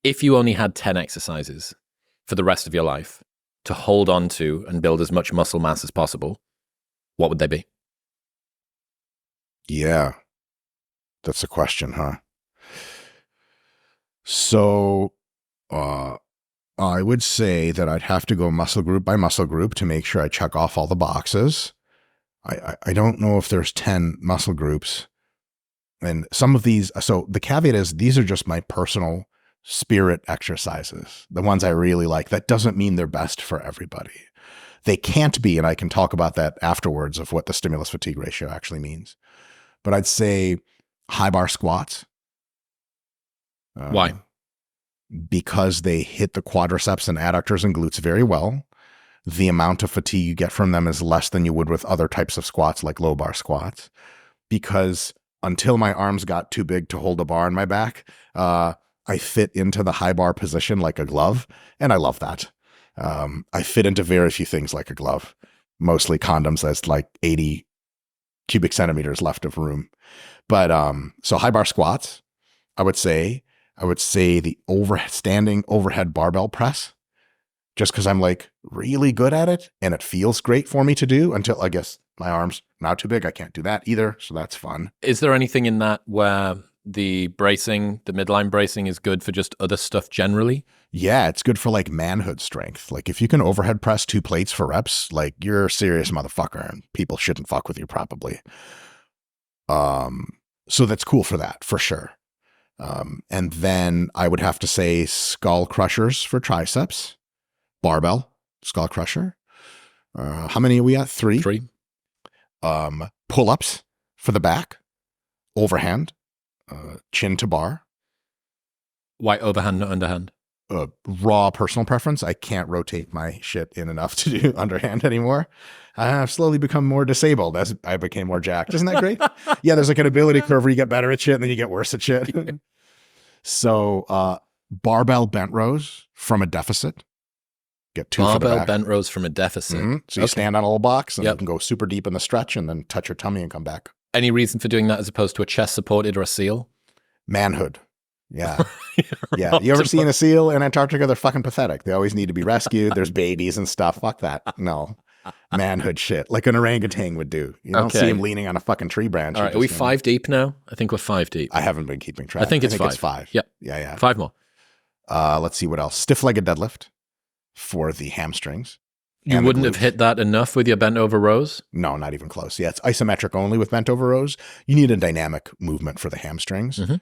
If you only had 10 exercises for the rest of your life to hold on to and build as much muscle mass as possible, what would they be? Yeah. That's a question, huh? So, I would say that I'd have to go muscle group by muscle group to make sure I check off all the boxes. I don't know if there's 10 muscle groups. And some of these, so the caveat is these are just my personal spirit exercises, the ones I really like. That doesn't mean they're best for everybody. They can't be, and I can talk about that afterwards of what the stimulus fatigue ratio actually means. But I'd say high bar squats. Why? Because they hit the quadriceps and adductors and glutes very well. The amount of fatigue you get from them is less than you would with other types of squats like low bar squats. Because until my arms got too big to hold a bar on my back, I fit into the high bar position like a glove, and I love that. I fit into very few things like a glove, mostly condoms. That's like 80 cubic centimeters left of room. But so high bar squats, I would say the standing overhead barbell press, just because I'm like really good at it and it feels great for me to do until I guess my arms not too big. I can't do that either. So that's fun. Is there anything in that where the bracing, the midline bracing is good for just other stuff generally? Yeah, it's good for like manhood strength. Like if you can overhead press 2 plates for reps, like you're a serious motherfucker and people shouldn't fuck with you probably. So that's cool for that, for sure. And then I would have to say skull crushers for triceps, barbell, skull crusher. How many are we at? 3? 3. Pull-ups for the back, overhand, chin to bar. Why overhand, not underhand? Raw personal preference. I can't rotate my shit in enough to do underhand anymore. I've slowly become more disabled as I became more jacked. Isn't that great? Yeah, there's like an ability curve where you get better at shit and then you get worse at shit. So barbell bent rows from a deficit. Get 2 for the back. Barbell bent rows from a deficit. Mm-hmm. So you stand on a little box and you can go super deep in the stretch and then touch your tummy and come back. Any reason for doing that as opposed to a chest supported or a seal? Manhood. Yeah. Yeah. You ever seen a seal in Antarctica? They're fucking pathetic. They always need to be rescued. There's babies and stuff. Fuck that. No. Manhood shit. Like an orangutan would do. You don't see him leaning on a fucking tree branch. All right. Are we 5 deep now? I think we're 5 deep. I haven't been keeping track. I think it's 5. It's 5. Yep. Yeah. 5 more. Let's see what else. Stiff-legged deadlift for the hamstrings. You wouldn't have hit that enough with your bent over rows? No, not even close. Yeah, it's isometric only with bent over rows. You need a dynamic movement for the hamstrings. Mm-hmm.